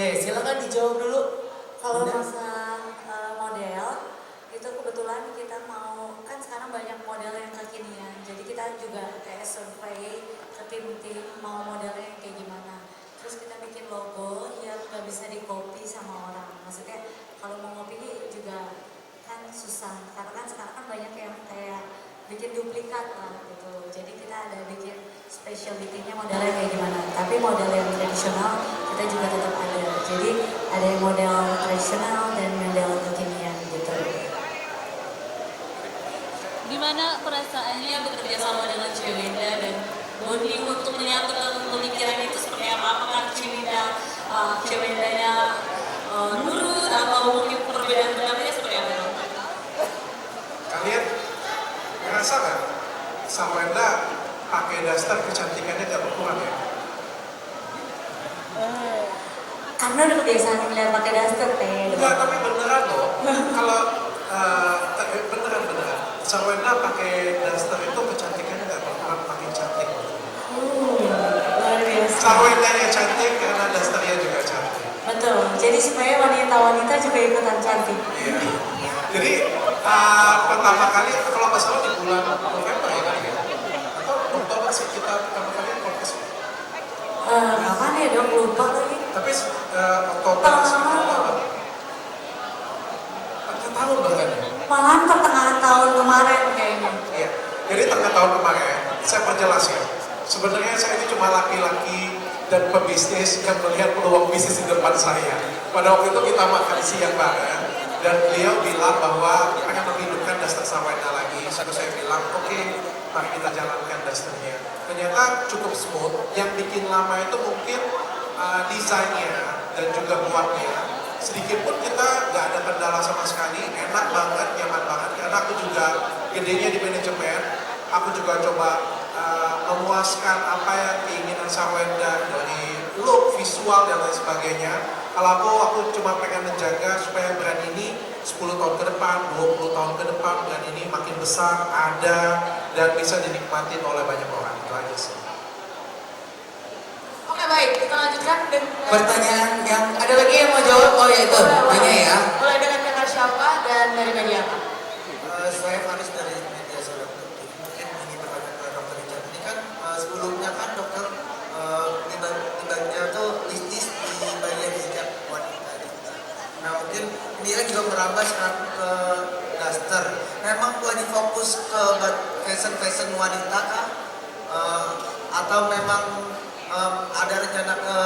Oke, silakan dijawab dulu. Kalau Bunda. masa model itu kebetulan kita mau kan sekarang banyak model yang kekinian, jadi kita juga kayak survei ke tim-tim mau modelnya yang kayak gimana. Terus kita bikin logo yang nggak bisa di copy sama orang. Maksudnya kalau mau ngopi juga kan susah, karena kan sekarang kan banyak yang kayak bikin duplikat lah gitu. Jadi kita ada bikin specialty-nya modelnya kayak gimana. Tapi model yang tradisional kita juga tetap ada. Jadi ada yang model tradisional dan model kekinian gitu. Gimana perasaannya bekerja sama dengan Cewinda dan bonding untuk menyatukan pemikiran itu seperti apa? Apakah Cewindanya nurut atau mungkin perbedaan pendapatnya seperti apa? Kalian ngerasa nggak Sawenda pakai daster kecantikannya nggak berkurang ya? Karena udah kebiasaan ngeliat pakai daster teh. Enggak, tapi beneran loh. Kalau beneran Sawenda pakai daster itu kecantikannya nggak berkurang, makin cantik. Luar biasa. Sawendanya cantik karena dasternya juga cantik. Betul. Jadi supaya wanita-wanita juga ikutan cantik. Iya. Jadi pertama kali kalau nggak salah di bulan November ya kali ya, atau Oktober sih kita pertama kali podcast. Kapan ya dong, lupa lagi. Tapi Oktober Oktober. Tahun bahkan ya. Malahan pertengahan tahun kemarin kayaknya. Iya. Jadi tengah tahun kemarin saya perjelas ya. Sebenarnya saya ini cuma laki-laki dan pebisnis yang melihat peluang bisnis di depan saya. Pada waktu itu kita makan siang bareng dan beliau bilang bahwa pengen menghidupkan daster Sawenda lagi. Lalu saya bilang, oke, mari kita jalankan dasternya. Ternyata cukup smooth. Yang bikin lama itu mungkin desainnya dan juga buatnya. Sedikit pun kita nggak ada kendala sama sekali, enak banget, nyaman banget. Karena aku juga gedenya di manajemen, aku juga coba memuaskan apa yang keinginan Sawenda dari look, visual dan lain sebagainya. Kalau aku cuma pengen menjaga supaya brand ini 10 tahun ke depan, 20 tahun ke depan, brand ini makin besar, ada, dan bisa dinikmatin oleh banyak orang. Itu aja sih. Oke baik, kita lanjutkan dengan Pertanyaan yang ada lagi yang mau jawab? Oh ya itu, nanya ya. mulai dengan kakak siapa dan dari media apa? Saya Faris dari media sosial. Mungkin ini pertanyaan ke dokter Richard. Ini kan sebelumnya kan dokter libatnya tuh listis di bagian hijab wanita juga. Nah mungkin ini juga merambah sekarang ke daster. Memang lagi fokus ke fashion wanita kah? Atau memang ada rencana ke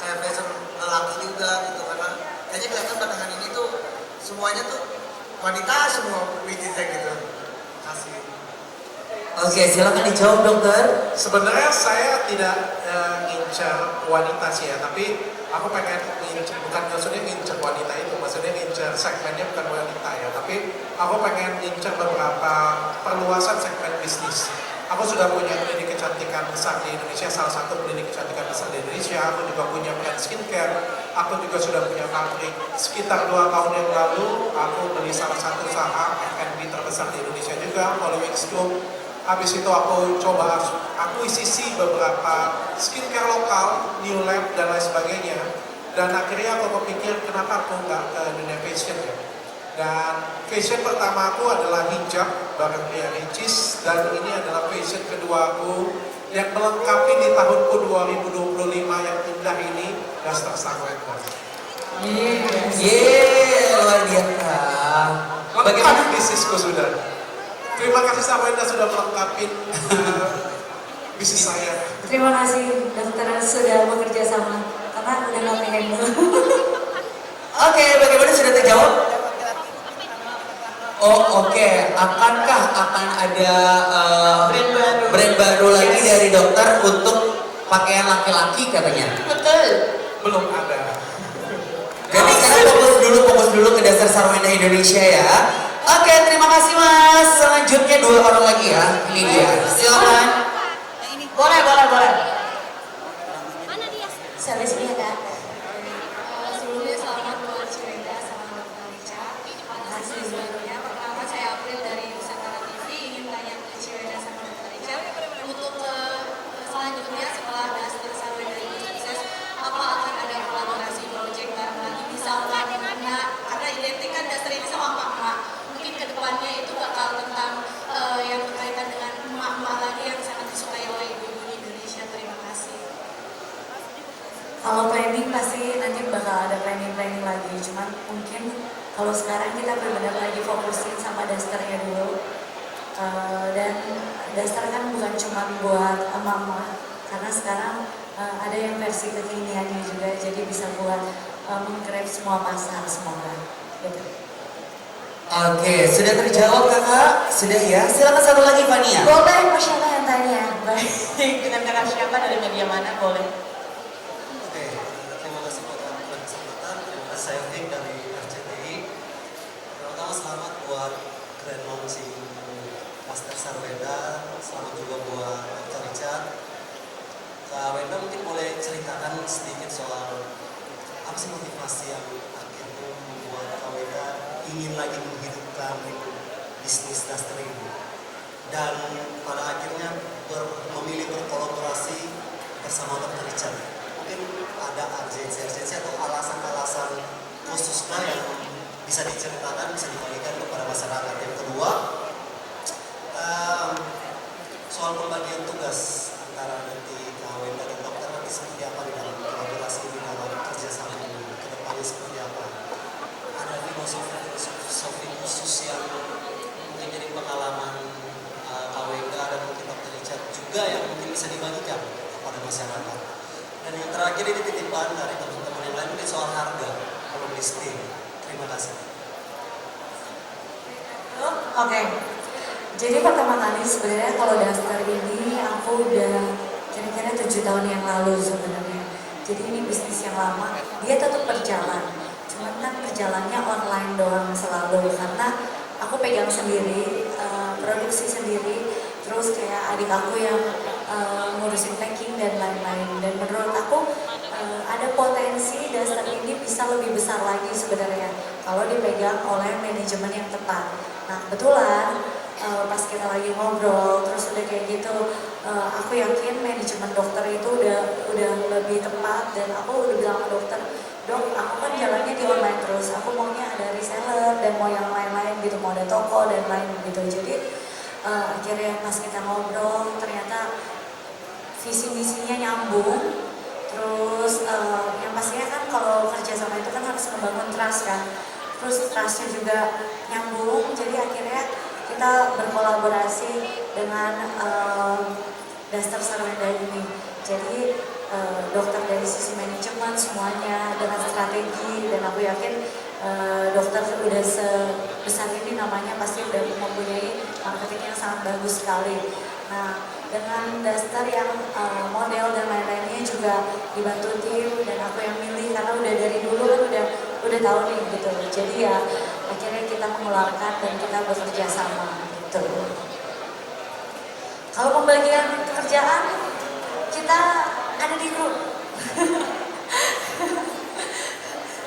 kayak fashion lelaki juga gitu, karena kayaknya kelihatan belakangan ini tuh semuanya tuh wanita semua bisnisnya gitu. Kasih. Oke, silakan dijawab dokter. Sebenarnya saya tidak ngincar wanita sih ya, tapi aku pengen ngincar, bukan maksudnya ngincar wanita itu, maksudnya ngincar segmennya bukan wanita ya, tapi aku pengen ngincar beberapa perluasan segmen bisnis. Aku sudah punya klinik kecantikan besar di Indonesia, salah satu klinik kecantikan besar di Indonesia. Aku juga punya brand skincare. Aku juga sudah punya pabrik. Sekitar 2 tahun yang lalu, aku beli salah satu saham F&B terbesar di Indonesia juga, Polywix Group. Habis itu aku coba akuisisi beberapa skincare lokal, New Lab dan lain sebagainya. Dan akhirnya aku kepikir kenapa aku nggak ke dunia fashion ya. Dan fashion pertama aku adalah hijab bareng Ria Ricis, dan ini adalah fashion kedua aku yang melengkapi di tahunku 2025 yang indah ini, daster Sawenda. Yeay, luar biasa. Bagaimana bisnisku sudah? Terima kasih Sawenda sudah melengkapi bisnis saya. Terima kasih dokter sudah bekerja sama, karena udah nggak pengen dulu. Oke, bagaimana sudah terjawab? Oh oke, akankah akan ada brand baru lagi dari dokter untuk pakaian laki-laki katanya? Betul. Belum ada. Jadi sekarang fokus dulu ke dasar Sawenda Indonesia ya. Oke, terima kasih mas. Selanjutnya 2 orang lagi ya. Ini dia. Silakan. Boleh. Mana dia? Sampai sini ya kak. Sebelumnya selamat buat Cewinda sama Dr. Rica. Hasil sebelumnya pertama saya April dari Nusantara TV ingin tanya ke Cewinda sama Dr. Rica untuk selanjutnya setelah Daster Sawenda ini sukses, apa akan ada kolaborasi Kalau planning pasti nanti bakal ada planning lagi. Cuman mungkin kalau sekarang kita benar-benar lagi fokusin sama dasternya dulu. Dan daster kan bukan cuma buat mama, karena sekarang ada yang versi kekiniannya juga, jadi bisa buat menggrab semua pasar semoga. Gitu. Oke, sudah terjawab kakak? Sudah ya? Silakan satu lagi Fania. Boleh, Mas Syaka yang tanya. Baik, dengan kakak siapa dari media mana boleh? Oke, terima kasih buat kesempatan. Terima kasih saya Vic dari RCTI. Pertama selamat buat grand launching Master Sarwenda. Selamat juga buat Dr. Richard. Kak Wenda mungkin boleh ceritakan sedikit soal apa sih motivasi yang akhirnya membuat Kak Wenda ingin lagi menghidupkan bisnis daster ini, dan pada akhirnya memilih berkolaborasi bersama Dr. Richard. Mungkin ada urgensi atau alasan-alasan khususnya yang bisa diceritakan, bisa dibagikan kepada masyarakat. Yang kedua, soal pembagian tugas antara nanti Kak Wenda dan dokter nanti seperti apa di dalam kolaborasi ini, dalam kerjasama ini ke depannya seperti apa? Ada filosofi khusus yang mungkin jadi pengalaman Kak Wenda dan mungkin Dr. Richard juga yang mungkin bisa dibagikan kepada masyarakat. Dan yang terakhir ini titipan dari teman-teman yang lain mungkin soal harga belum listing. Terima kasih. Oke. Jadi pertama kali sebenarnya kalau daster ini aku udah kira-kira 7 tahun yang lalu sebenarnya. Jadi ini bisnis yang lama, dia tetap berjalan. Cuman kan berjalannya online doang selalu karena aku pegang sendiri, produksi sendiri, terus kayak adik aku yang ngurusin packing dan lain-lain. Dan menurut aku ada potensi daster ini bisa lebih besar lagi sebenarnya kalau dipegang oleh manajemen yang tepat. Nah kebetulan pas kita lagi ngobrol terus udah kayak gitu, aku yakin manajemen dokter itu udah lebih tepat, dan aku udah bilang ke dokter, dok aku kan jalannya di online terus, aku maunya ada reseller dan mau yang lain-lain gitu, mau ada toko dan lain gitu. Jadi akhirnya pas kita ngobrol ternyata visi misinya nyambung. Terus yang pastinya kan kalau kerja sama itu kan harus membangun trust kan, terus trustnya juga nyambung. Jadi akhirnya kita berkolaborasi dengan Daster Sarwenda ini. Jadi dokter dari sisi manajemen semuanya dengan strategi, dan aku yakin dokter udah sebesar ini namanya pasti udah mempunyai marketing yang sangat bagus sekali. Nah dengan Daster yang model dan lain-lainnya juga dibantu tim, dan aku yang milih karena udah dari dulu kan udah tahu nih gitu. Jadi ya akhirnya kita mengeluarkan dan kita bekerja sama gitu. Kalau pembagian pekerjaan kita ada di grup.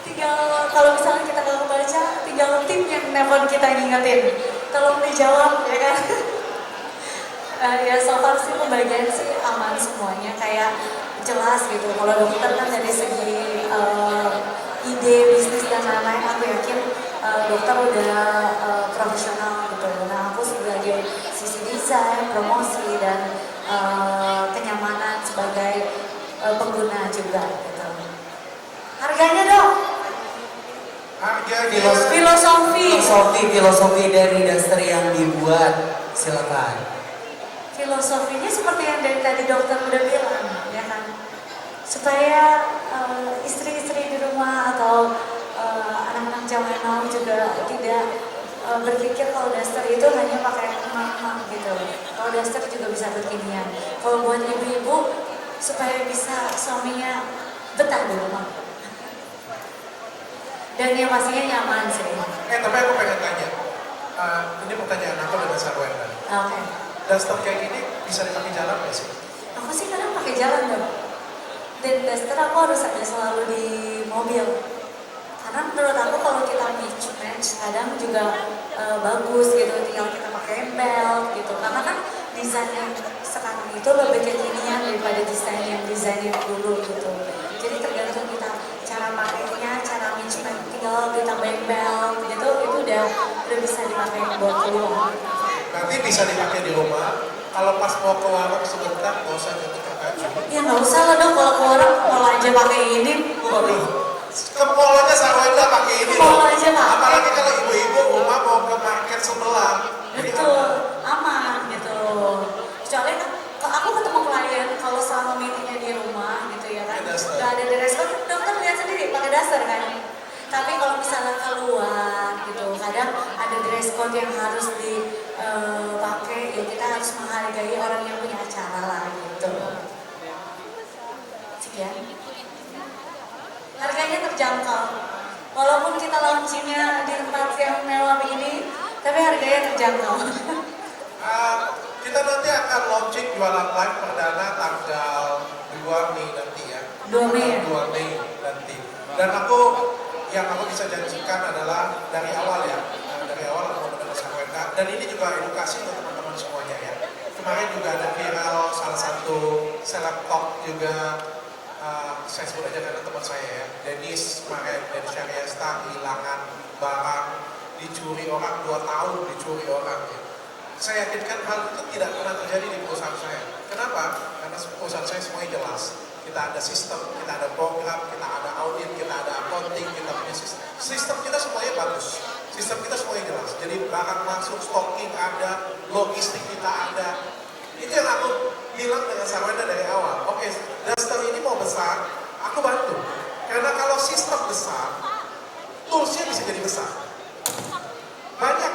Tinggal kalau misalnya kita nggak kebaca, tinggal tim yang nelfon kita ngingetin. Tolong dijawab ya kan. Ya so far sih pembagian sih aman semuanya, kayak jelas gitu. Kalau dokter kan dari segi ide bisnis dan lain-lain, aku yakin dokter udah profesional gitu. Nah aku sebagai sisi desain, promosi dan kenyamanan sebagai pengguna juga gitu. Harganya dong. Harga Filosofi dari daster yang dibuat, silakan. Filosofinya seperti yang dari tadi dokter udah bilang, ya kan, supaya istri-istri di rumah atau anak-anak zaman now juga tidak berpikir kalau daster itu hanya pakai emak-emak gitu. Kalau daster juga bisa kekinian. Kalau buat ibu-ibu supaya bisa suaminya betah di rumah. Dan yang pastinya nyaman sih. Tapi aku pengen tanya, ini pertanyaan aku dengan Sarwenda. Oke. Daster kayak gini bisa dipakai jalan nggak sih? Aku sih kadang pakai jalan dong. Dan daster aku harus ada selalu di mobil. Karena menurut aku kalau kita match kadang juga bagus gitu, tinggal kita pakai belt gitu. Karena kan desain yang sekarang itu lebih kekinian daripada desain yang dulu gitu. Jadi tergantung kita cara pakainya, cara match, tinggal ditambahin belt gitu, itu udah bisa dipakai buat keluar. Nanti bisa dipakai di rumah, kalau pas mau ke warung sebentar, nggak usah nyetrika baju. Ya nggak usah lah dok, kalau ke orang mau aja pakai ini. Waduh, ke mall aja Sarwenda pakai ini Ke mall loh. aja pakai. Apalagi kalau ibu-ibu rumah mau ke market sebelah. Jadi Betul, aman gitu. Kecuali kan, aku ketemu klien kalau selama meetingnya di rumah gitu ya kan, Pakai daster. nggak ada dress code, dokter lihat sendiri pakai daster kan. Tapi kalau misalnya keluar gitu, kadang ada dress code yang harus dipakai, ya kita harus menghargai orang yang punya acara lah gitu. Sekian. Harganya terjangkau. Walaupun kita launchingnya di tempat yang mewah begini, tapi harganya terjangkau. Kita nanti akan launching jualan live perdana tanggal 2 Mei nanti ya. 2 Mei ya? 2 Mei nanti. Dan yang aku bisa janjikan adalah dari awal ya. Dari awal aku mendengar Sarwenda. Dan ini juga edukasi untuk teman-teman semuanya ya. Kemarin juga ada viral salah satu seleb talk juga. Saya sebut aja karena teman saya ya. Dennis Syariasta kehilangan barang, dicuri orang 2 tahun, dicuri orang ya. Saya yakinkan hal itu tidak pernah terjadi di perusahaan saya. Kenapa? Karena perusahaan saya semuanya jelas. Kita ada sistem, kita ada program, kita ada audit, kita ada accounting, kita punya sistem. Sistem kita semuanya bagus. Sistem kita semuanya jelas. Jadi barang masuk, stocking ada, logistik kita ada. Itu yang aku bilang dengan Sarwenda dari awal. Oke, Duster ini mau besar, aku bantu. Karena kalau sistem besar, toolsnya bisa jadi besar. Banyak,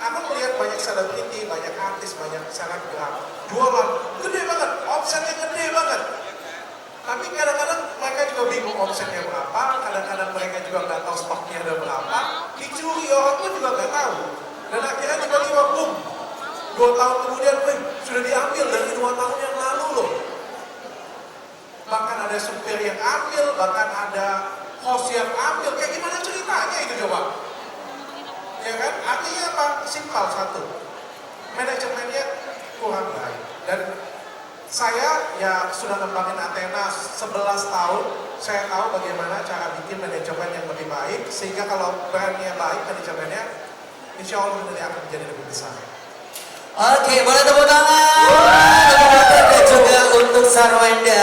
aku melihat banyak selebriti, banyak artis, banyak selebgram, jualan gede banget, omsetnya gede banget. Tapi kadang-kadang mereka juga bingung omsetnya berapa, kadang-kadang mereka juga nggak tahu stoknya ada berapa, dicuri orang pun juga nggak tahu. Dan akhirnya tiba-tiba boom, 2 tahun kemudian, sudah diambil dari 2 tahun yang lalu loh. Bahkan ada supir yang ambil, bahkan ada host yang ambil, kayak gimana ceritanya itu coba? Ya kan? Artinya apa? Simpel satu. Manajemennya kurang baik. Dan saya ya sudah ngembangin Athena 11 tahun, saya tahu bagaimana cara bikin manajemen yang lebih baik, sehingga kalau brandnya baik, manajemennya, insya Allah nanti akan menjadi lebih besar. Oke, boleh tepuk tangan. Untuk Dokter dan juga untuk Sarwenda.